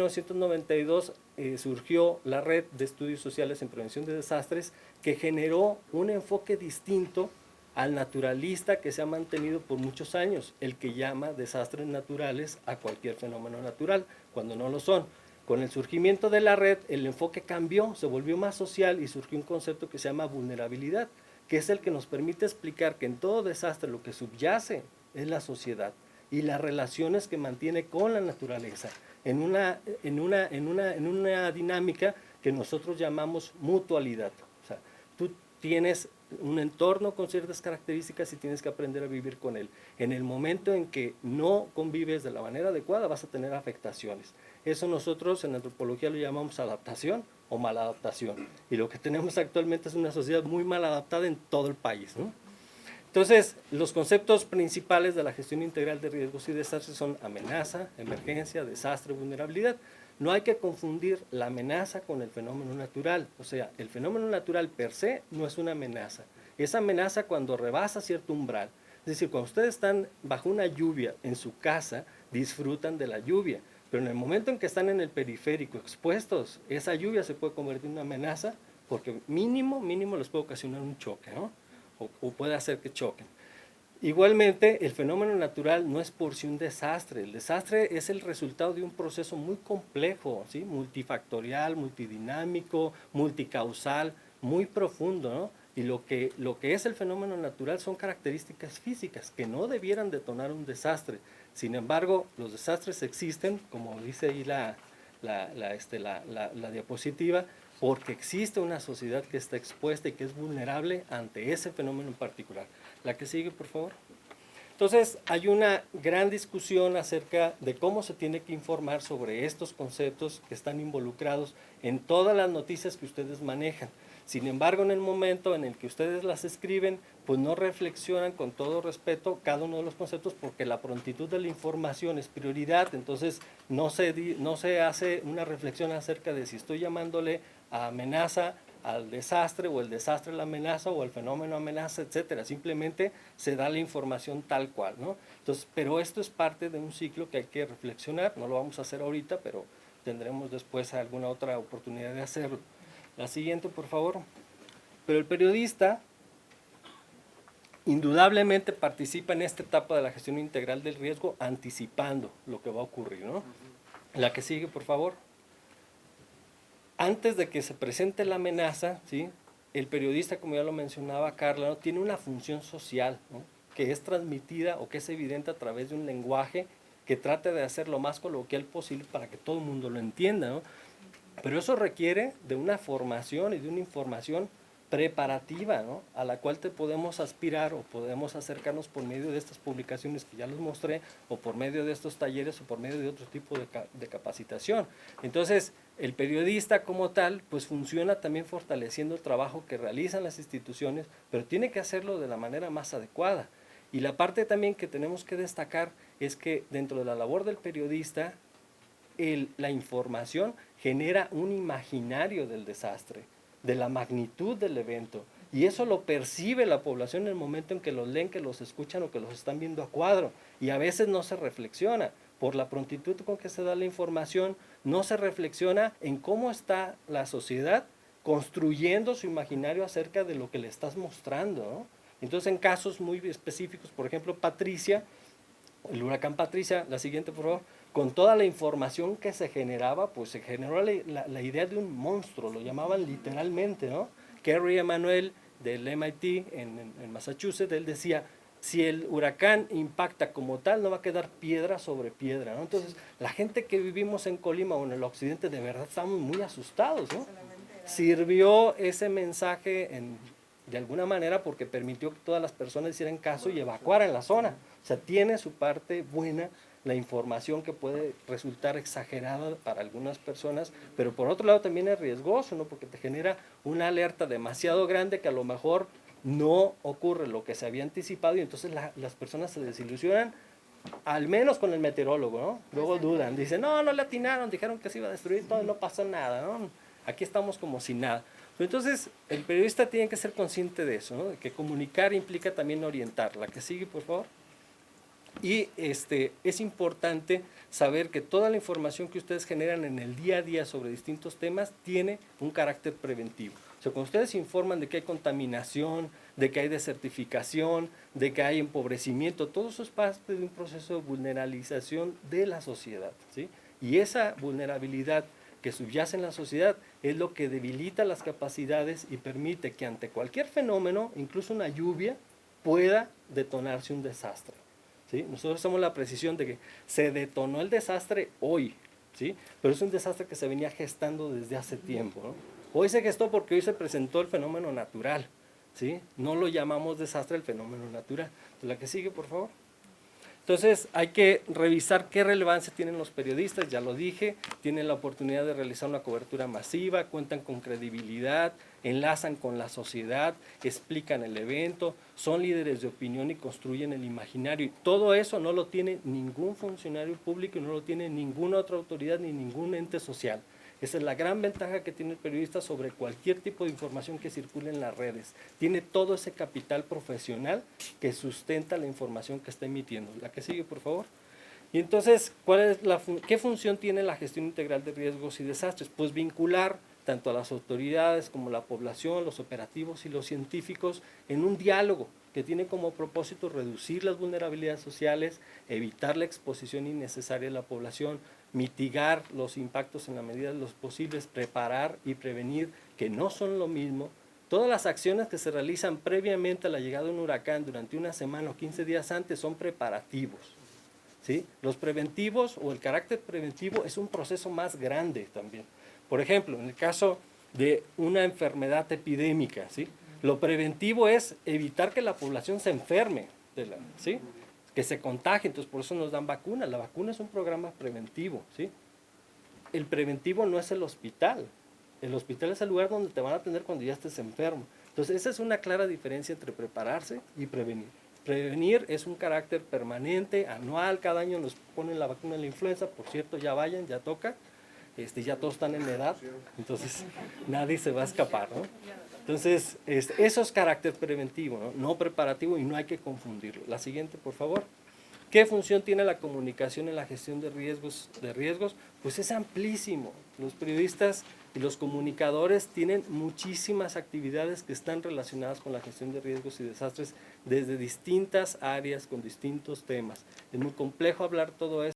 1992 surgió la Red de Estudios Sociales en Prevención de Desastres, que generó un enfoque distinto al naturalista que se ha mantenido por muchos años, el que llama desastres naturales a cualquier fenómeno natural, cuando no lo son. Con el surgimiento de la red, el enfoque cambió, se volvió más social y surgió un concepto que se llama vulnerabilidad, que es el que nos permite explicar que en todo desastre lo que subyace es la sociedad y las relaciones que mantiene con la naturaleza, en una dinámica que nosotros llamamos mutualidad. O sea, tú tienes un entorno con ciertas características y tienes que aprender a vivir con él. En el momento en que no convives de la manera adecuada vas a tener afectaciones. Eso nosotros en antropología lo llamamos adaptación o maladaptación. Y lo que tenemos actualmente es una sociedad muy mal adaptada en todo el país, ¿no? Entonces, los conceptos principales de la gestión integral de riesgos y desastres son amenaza, emergencia, desastre, vulnerabilidad. No hay que confundir la amenaza con el fenómeno natural. O sea, el fenómeno natural per se no es una amenaza. Es amenaza cuando rebasa cierto umbral. Es decir, cuando ustedes están bajo una lluvia en su casa, disfrutan de la lluvia. Pero en el momento en que están en el periférico expuestos, esa lluvia se puede convertir en una amenaza porque mínimo les puede ocasionar un choque, ¿no? O puede hacer que choquen. Igualmente, el fenómeno natural no es por sí un desastre. El desastre es el resultado de un proceso muy complejo, ¿sí? Multifactorial, multidinámico, multicausal, muy profundo, ¿no? Y lo que es el fenómeno natural son características físicas que no debieran detonar un desastre. Sin embargo, los desastres existen, como dice ahí la diapositiva, porque existe una sociedad que está expuesta y que es vulnerable ante ese fenómeno en particular. La que sigue, por favor. Entonces, hay una gran discusión acerca de cómo se tiene que informar sobre estos conceptos que están involucrados en todas las noticias que ustedes manejan. Sin embargo, en el momento en el que ustedes las escriben, pues no reflexionan con todo respeto cada uno de los conceptos porque la prontitud de la información es prioridad. Entonces, no se hace una reflexión acerca de si estoy llamándole a amenaza al desastre o el desastre a la amenaza o el fenómeno amenaza, etcétera. Simplemente se da la información tal cual, ¿no? Entonces, pero esto es parte de un ciclo que hay que reflexionar. No lo vamos a hacer ahorita, pero tendremos después alguna otra oportunidad de hacerlo. La siguiente, por favor. Pero el periodista indudablemente participa en esta etapa de la gestión integral del riesgo anticipando lo que va a ocurrir, ¿no? La que sigue, por favor. Antes de que se presente la amenaza, ¿sí? El periodista, como ya lo mencionaba Carla, ¿no? Tiene una función social, ¿no? Que es transmitida o que es evidente a través de un lenguaje que trate de hacer lo más coloquial posible para que todo el mundo lo entienda, ¿no? Pero eso requiere de una formación y de una información preparativa, ¿no? A la cual te podemos aspirar o podemos acercarnos por medio de estas publicaciones que ya les mostré, o por medio de estos talleres o por medio de otro tipo de capacitación. Entonces, el periodista como tal, pues funciona también fortaleciendo el trabajo que realizan las instituciones, pero tiene que hacerlo de la manera más adecuada. Y la parte también que tenemos que destacar es que dentro de la labor del periodista, la información genera un imaginario del desastre, de la magnitud del evento, y eso lo percibe la población en el momento en que los leen, que los escuchan o que los están viendo a cuadro, y a veces no se reflexiona. Por la prontitud con que se da la información, no se reflexiona en cómo está la sociedad construyendo su imaginario acerca de lo que le estás mostrando, ¿no? Entonces, en casos muy específicos, por ejemplo, Patricia, el huracán Patricia, la siguiente, por favor, con toda la información que se generaba, pues se generó la idea de un monstruo, lo llamaban literalmente, ¿no? Kerry Emanuel del MIT en Massachusetts, él decía, si el huracán impacta como tal, no va a quedar piedra sobre piedra, ¿no? Entonces, la gente que vivimos en Colima o en el occidente, de verdad estamos muy asustados, ¿no? Sirvió ese mensaje de alguna manera porque permitió que todas las personas hicieran caso y evacuaran la zona. O sea, tiene su parte buena la información que puede resultar exagerada para algunas personas, pero por otro lado también es riesgoso, ¿no? Porque te genera una alerta demasiado grande que a lo mejor no ocurre lo que se había anticipado y entonces las personas se desilusionan, al menos con el meteorólogo, ¿no? Luego dudan, dicen, no le atinaron, dijeron que se iba a destruir todo, no pasó nada, ¿no? Aquí estamos como sin nada. Pero entonces, el periodista tiene que ser consciente de eso, ¿no? De que comunicar implica también orientar. La que sigue, por favor. Y es importante saber que toda la información que ustedes generan en el día a día sobre distintos temas tiene un carácter preventivo. O sea, cuando ustedes informan de que hay contaminación, de que hay desertificación, de que hay empobrecimiento, todo eso es parte de un proceso de vulnerabilización de la sociedad, ¿sí? Y esa vulnerabilidad que subyace en la sociedad es lo que debilita las capacidades y permite que ante cualquier fenómeno, incluso una lluvia, pueda detonarse un desastre, ¿sí? Nosotros hacemos la precisión de que se detonó el desastre hoy, ¿sí? Pero es un desastre que se venía gestando desde hace tiempo, ¿no? Hoy se gestó porque hoy se presentó el fenómeno natural, ¿sí? No lo llamamos desastre el fenómeno natural. Entonces, la que sigue, por favor. Entonces hay que revisar qué relevancia tienen los periodistas, ya lo dije, tienen la oportunidad de realizar una cobertura masiva, cuentan con credibilidad, enlazan con la sociedad, explican el evento, son líderes de opinión y construyen el imaginario. Y todo eso no lo tiene ningún funcionario público y no lo tiene ninguna otra autoridad ni ningún ente social. Esa es la gran ventaja que tiene el periodista sobre cualquier tipo de información que circule en las redes. Tiene todo ese capital profesional que sustenta la información que está emitiendo. La que sigue, por favor. Y entonces, ¿qué función tiene la gestión integral de riesgos y desastres? Pues vincular tanto a las autoridades como la población, los operativos y los científicos en un diálogo que tiene como propósito reducir las vulnerabilidades sociales, evitar la exposición innecesaria de la población, mitigar los impactos en la medida de los posibles, preparar y prevenir, que no son lo mismo. Todas las acciones que se realizan previamente a la llegada de un huracán durante una semana o 15 días antes son preparativos, ¿sí? Los preventivos o el carácter preventivo es un proceso más grande también. Por ejemplo, en el caso de una enfermedad epidémica, ¿sí? Lo preventivo es evitar que la población se enferme, ¿sí? Que se contagie, entonces por eso nos dan vacunas. La vacuna es un programa preventivo, ¿sí? El preventivo no es el hospital es el lugar donde te van a atender cuando ya estés enfermo. Entonces esa es una clara diferencia entre prepararse y prevenir. Prevenir es un carácter permanente, anual, cada año nos ponen la vacuna de la influenza, por cierto, ya vayan, ya toca, ya todos están en edad, entonces nadie se va a escapar, ¿no? Entonces, eso es carácter preventivo, ¿no? No preparativo, y no hay que confundirlo. La siguiente, por favor. ¿Qué función tiene la comunicación en la gestión de riesgos? Pues es amplísimo. Los periodistas y los comunicadores tienen muchísimas actividades que están relacionadas con la gestión de riesgos y desastres desde distintas áreas, con distintos temas. Es muy complejo hablar todo esto.